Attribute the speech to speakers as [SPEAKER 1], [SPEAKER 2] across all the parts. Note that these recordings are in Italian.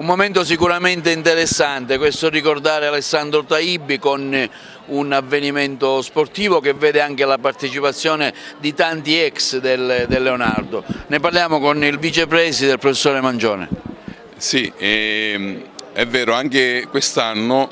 [SPEAKER 1] Un momento sicuramente interessante, questo ricordare Alessandro Taibbi con un avvenimento sportivo che vede anche la partecipazione di tanti ex del Leonardo. Ne parliamo con il vicepresidente, il professore Mangione.
[SPEAKER 2] Sì, è vero, anche quest'anno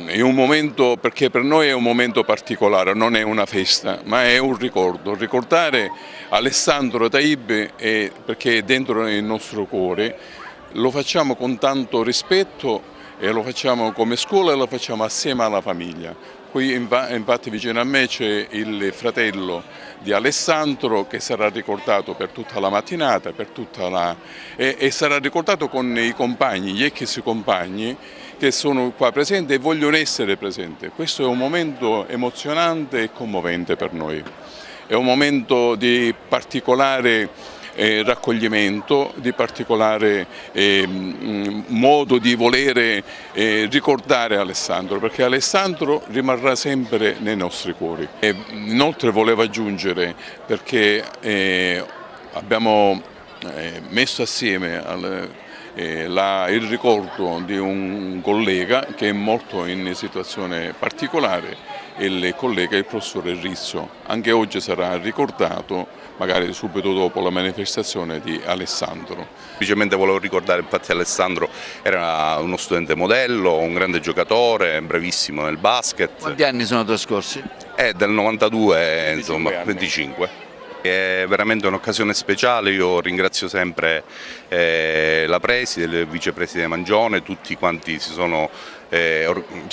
[SPEAKER 2] è un momento, perché per noi è un momento particolare, non è una festa, ma è un ricordo. Ricordare Alessandro Taibbi perché è dentro il nostro cuore, lo facciamo con tanto rispetto e lo facciamo come scuola e lo facciamo assieme alla famiglia. Qui infatti vicino a me c'è il fratello di Alessandro che sarà ricordato per tutta la mattinata e sarà ricordato con i compagni, gli ex compagni che sono qua presenti e vogliono essere presenti. Questo è un momento emozionante e commovente per noi. È un momento di particolare raccoglimento, di particolare modo di volere ricordare Alessandro, perché Alessandro rimarrà sempre nei nostri cuori. Inoltre volevo aggiungere, perché abbiamo messo assieme il ricordo di un collega che è morto in situazione particolare, il collega, il professore Rizzo. Anche oggi sarà ricordato, magari subito dopo la manifestazione di Alessandro.
[SPEAKER 3] Semplicemente volevo ricordare, infatti Alessandro era uno studente modello, un grande giocatore, bravissimo nel basket.
[SPEAKER 1] Quanti anni sono trascorsi?
[SPEAKER 3] È del 92, insomma, 25. È veramente un'occasione speciale, io ringrazio sempre la preside, il vicepresidente Mangione, tutti quanti si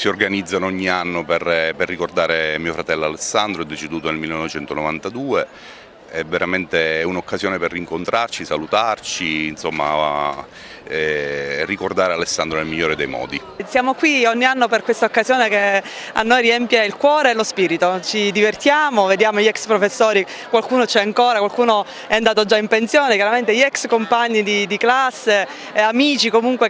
[SPEAKER 3] organizzano ogni anno per ricordare mio fratello Alessandro, deceduto nel 1992. È veramente un'occasione per rincontrarci, salutarci, insomma ricordare Alessandro nel migliore dei modi.
[SPEAKER 4] Siamo qui ogni anno per questa occasione che a noi riempie il cuore e lo spirito, ci divertiamo, vediamo gli ex professori, qualcuno c'è ancora, qualcuno è andato già in pensione, chiaramente gli ex compagni di classe, amici comunque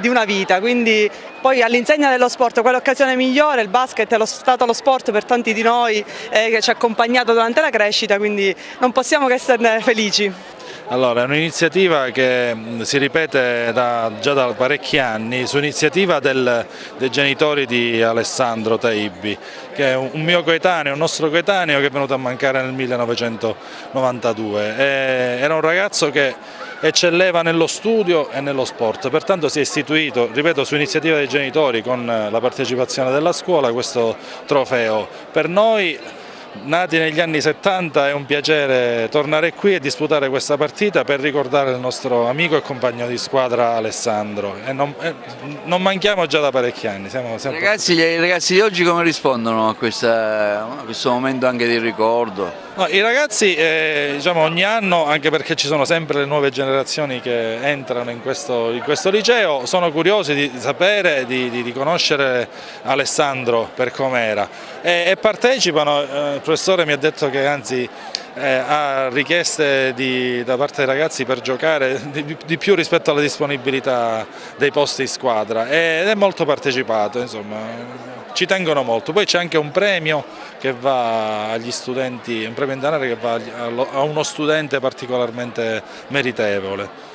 [SPEAKER 4] di una vita, quindi poi all'insegna dello sport, quell'occasione migliore, il basket è stato lo sport per tanti di noi che ci ha accompagnato durante la crescita, quindi non possiamo che esserne felici.
[SPEAKER 5] Allora, è un'iniziativa che si ripete già da parecchi anni su iniziativa dei genitori di Alessandro Taibbi, che è un mio coetaneo, un nostro coetaneo che è venuto a mancare nel 1992. Era un ragazzo che eccelleva nello studio e nello sport, pertanto si è istituito, ripeto, su iniziativa dei genitori con la partecipazione della scuola, questo trofeo. Per noi, nati negli anni 70, è un piacere tornare qui e disputare questa partita per ricordare il nostro amico e compagno di squadra Alessandro. Non manchiamo già da parecchi anni.
[SPEAKER 1] I ragazzi di oggi come rispondono a questo momento anche di ricordo?
[SPEAKER 5] No, i ragazzi diciamo, ogni anno, anche perché ci sono sempre le nuove generazioni che entrano in questo liceo, sono curiosi di sapere, di conoscere Alessandro per com'era e partecipano. Il professore mi ha detto che anzi ha richieste da parte dei ragazzi per giocare di più rispetto alla disponibilità dei posti di squadra ed è molto partecipato, insomma ci tengono molto. Poi c'è anche un premio che va agli studenti, un premio in denaro che va a uno studente particolarmente meritevole.